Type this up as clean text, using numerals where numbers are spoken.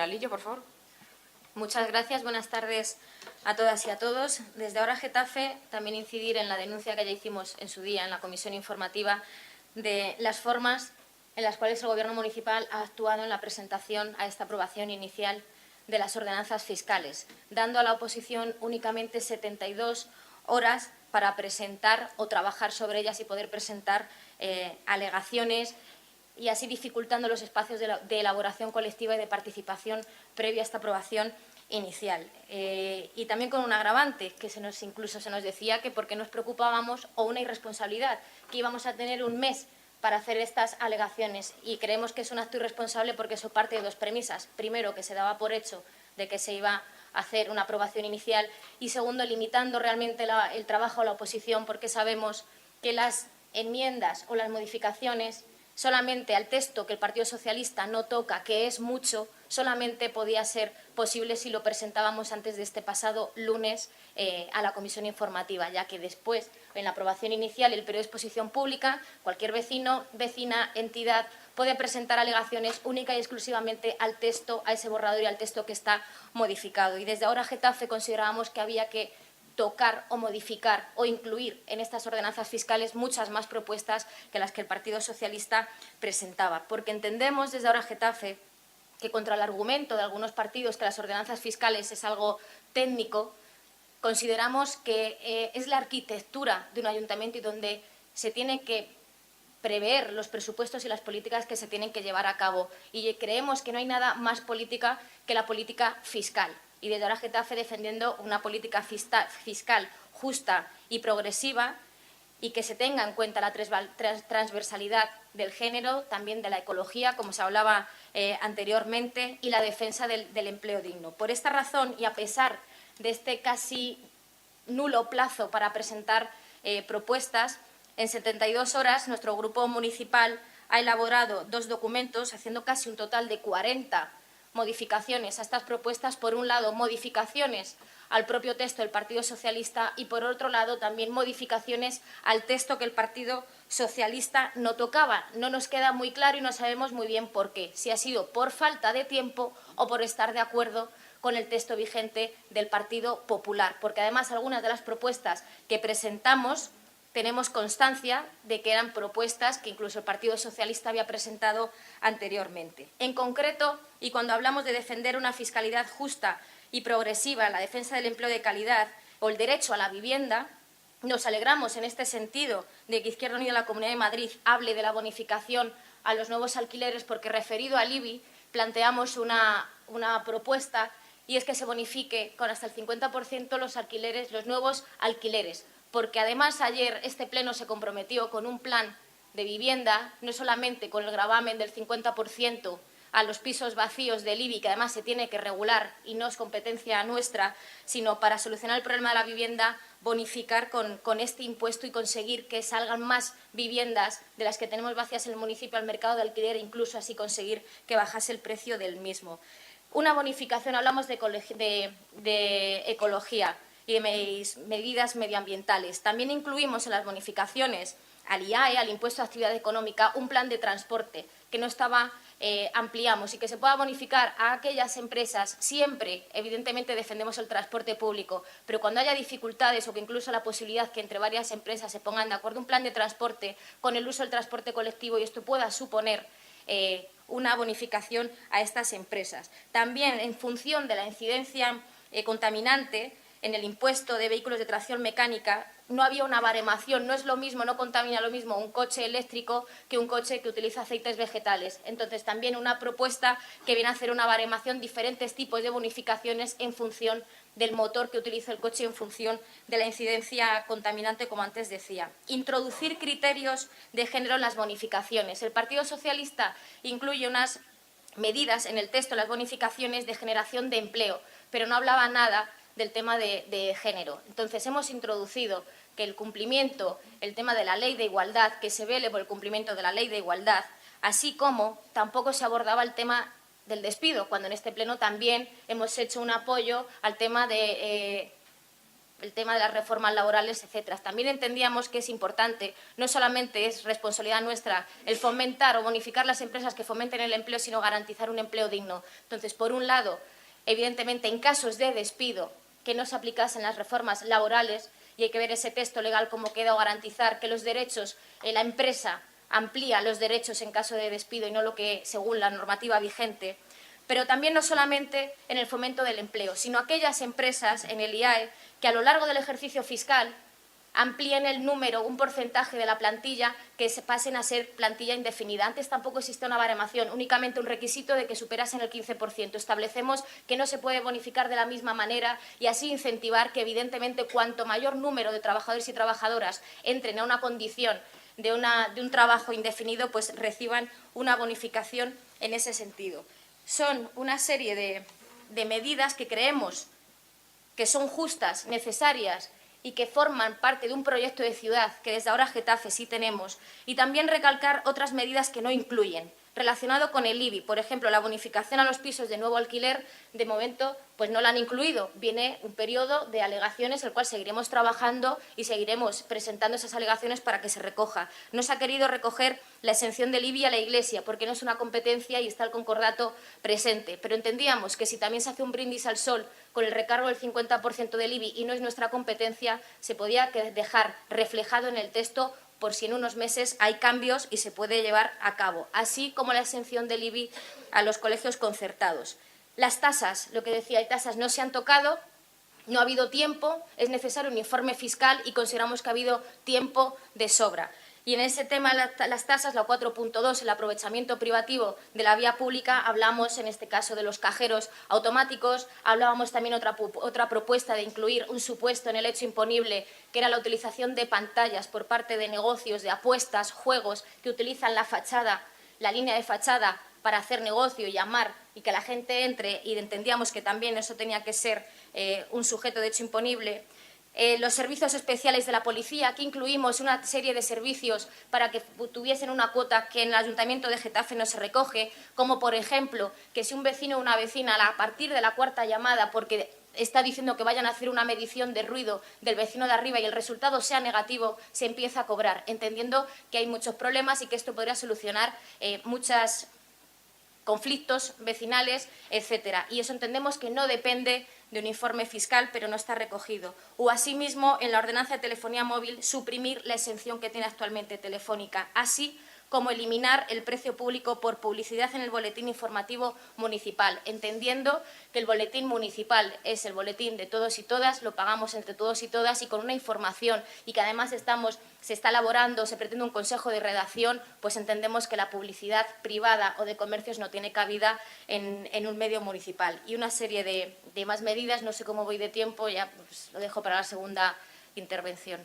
Lillo, por favor. Muchas gracias, buenas tardes a todas y a todos. Desde ahora Getafe, también incidir en la denuncia que ya hicimos en su día en la comisión informativa de las formas en las cuales el Gobierno municipal ha actuado en la presentación a esta aprobación inicial de las ordenanzas fiscales, dando a la oposición únicamente 72 horas para presentar o trabajar sobre ellas y poder presentar alegaciones y así dificultando los espacios de elaboración colectiva y de participación previa a esta aprobación inicial. Y también con un agravante, que incluso se nos decía que porque nos preocupábamos, o una irresponsabilidad, que íbamos a tener un mes para hacer estas alegaciones. Y creemos que es un acto irresponsable porque eso parte de dos premisas. Primero, que se daba por hecho de que se iba a hacer una aprobación inicial y segundo, limitando realmente el trabajo a la oposición porque sabemos que las enmiendas o las modificaciones solamente al texto que el Partido Socialista no toca, que es mucho, solamente podía ser posible si lo presentábamos antes de este pasado lunes a la comisión informativa, ya que después, en la aprobación inicial y el periodo de exposición pública, cualquier vecino, vecina, entidad puede presentar alegaciones única y exclusivamente al texto, a ese borrador y al texto que está modificado. Y desde ahora Getafe considerábamos que había que tocar o modificar o incluir en estas ordenanzas fiscales muchas más propuestas que las que el Partido Socialista presentaba. Porque entendemos desde ahora Getafe que contra el argumento de algunos partidos que las ordenanzas fiscales es algo técnico, consideramos que es la arquitectura de un ayuntamiento y donde se tiene que prever los presupuestos y las políticas que se tienen que llevar a cabo. Y creemos que no hay nada más política que la política fiscal. Y desde ahora Getafe defendiendo una política fiscal justa y progresiva y que se tenga en cuenta la transversalidad del género, también de la ecología, como se hablaba anteriormente, y la defensa del empleo digno. Por esta razón, y a pesar de este casi nulo plazo para presentar propuestas, en 72 horas nuestro grupo municipal ha elaborado dos documentos, haciendo casi un total de 40 modificaciones a estas propuestas. Por un lado, modificaciones al propio texto del Partido Socialista y, por otro lado, también modificaciones al texto que el Partido Socialista no tocaba. No nos queda muy claro y no sabemos muy bien por qué, si ha sido por falta de tiempo o por estar de acuerdo con el texto vigente del Partido Popular, porque además algunas de las propuestas que presentamos tenemos constancia de que eran propuestas que incluso el Partido Socialista había presentado anteriormente. En concreto, y cuando hablamos de defender una fiscalidad justa y progresiva, la defensa del empleo de calidad o el derecho a la vivienda, nos alegramos en este sentido de que Izquierda Unida en la Comunidad de Madrid hable de la bonificación a los nuevos alquileres, porque referido al IBI planteamos una propuesta y es que se bonifique con hasta el 50% los alquileres, los nuevos alquileres, porque además ayer este pleno se comprometió con un plan de vivienda, no solamente con el gravamen del 50% a los pisos vacíos del IBI, que además se tiene que regular y no es competencia nuestra, sino para solucionar el problema de la vivienda, bonificar con este impuesto y conseguir que salgan más viviendas de las que tenemos vacías en el municipio al mercado de alquiler e incluso así conseguir que bajase el precio del mismo. Una bonificación, hablamos de ecología y de medidas medioambientales. También incluimos en las bonificaciones al IAE, al Impuesto de Actividad Económica, un plan de transporte que no estaba, ampliamos y que se pueda bonificar a aquellas empresas. Siempre, evidentemente, defendemos el transporte público, pero cuando haya dificultades o que incluso la posibilidad que entre varias empresas se pongan de acuerdo un plan de transporte con el uso del transporte colectivo y esto pueda suponer una bonificación a estas empresas. También, en función de la incidencia contaminante, en el impuesto de vehículos de tracción mecánica no había una baremación, no es lo mismo, no contamina lo mismo un coche eléctrico que un coche que utiliza aceites vegetales. Entonces, también una propuesta que viene a hacer una baremación, diferentes tipos de bonificaciones en función del motor que utiliza el coche, en función de la incidencia contaminante, como antes decía. Introducir criterios de género en las bonificaciones. El Partido Socialista incluye unas medidas en el texto, las bonificaciones de generación de empleo, pero no hablaba nada del tema de género. Entonces, hemos introducido que el cumplimiento, el tema de la ley de igualdad, que se vele por el cumplimiento de la ley de igualdad, así como tampoco se abordaba el tema del despido, cuando en este pleno también hemos hecho un apoyo al tema de el tema de las reformas laborales, etcétera. También entendíamos que es importante, no solamente es responsabilidad nuestra el fomentar o bonificar las empresas que fomenten el empleo, sino garantizar un empleo digno. Entonces, por un lado, evidentemente, en casos de despido, que no se aplicasen las reformas laborales, y hay que ver ese texto legal cómo queda, o garantizar que los derechos, la empresa amplía los derechos en caso de despido y no lo que según la normativa vigente. Pero también no solamente en el fomento del empleo, sino aquellas empresas en el IAE que a lo largo del ejercicio fiscal amplíen el número, un porcentaje de la plantilla, que se pasen a ser plantilla indefinida. Antes tampoco existía una baremación, únicamente un requisito de que superasen el 15%. Establecemos que no se puede bonificar de la misma manera y así incentivar que, evidentemente, cuanto mayor número de trabajadores y trabajadoras entren a una condición de un trabajo indefinido, pues reciban una bonificación en ese sentido. Son una serie de medidas que creemos que son justas, necesarias y que forman parte de un proyecto de ciudad que desde ahora Getafe sí tenemos, y también recalcar otras medidas que no incluyen. Relacionado con el IBI, por ejemplo, la bonificación a los pisos de nuevo alquiler, de momento pues no la han incluido. Viene un periodo de alegaciones, el cual seguiremos trabajando y seguiremos presentando esas alegaciones para que se recoja. No se ha querido recoger la exención del IBI a la Iglesia porque no es una competencia y está el concordato presente. Pero entendíamos que si también se hace un brindis al sol con el recargo del 50% del IBI y no es nuestra competencia, se podía dejar reflejado en el texto por si en unos meses hay cambios y se puede llevar a cabo, así como la exención del IBI a los colegios concertados. Las tasas, lo que decía, hay tasas no se han tocado, no ha habido tiempo, es necesario un informe fiscal y consideramos que ha habido tiempo de sobra. Y en ese tema, las tasas, la 4.2, el aprovechamiento privativo de la vía pública, hablamos en este caso de los cajeros automáticos, hablábamos también otra propuesta de incluir un supuesto en el hecho imponible, que era la utilización de pantallas por parte de negocios, de apuestas, juegos, que utilizan la fachada, la línea de fachada para hacer negocio y llamar y que la gente entre, y entendíamos que también eso tenía que ser un sujeto de hecho imponible. Los servicios especiales de la policía, aquí incluimos una serie de servicios para que tuviesen una cuota que en el Ayuntamiento de Getafe no se recoge, como por ejemplo que si un vecino o una vecina a partir de la cuarta llamada, porque está diciendo que vayan a hacer una medición de ruido del vecino de arriba y el resultado sea negativo, se empieza a cobrar, entendiendo que hay muchos problemas y que esto podría solucionar muchos conflictos vecinales, etcétera. Y eso entendemos que no depende de un informe fiscal, pero no está recogido. O asimismo, en la ordenanza de telefonía móvil, suprimir la exención que tiene actualmente Telefónica, así como eliminar el precio público por publicidad en el boletín informativo municipal, entendiendo que el boletín municipal es el boletín de todos y todas, lo pagamos entre todos y todas y con una información y que además se está elaborando, se pretende un consejo de redacción, pues entendemos que la publicidad privada o de comercios no tiene cabida en un medio municipal. Y una serie de más medidas, no sé cómo voy de tiempo, ya pues, lo dejo para la segunda intervención.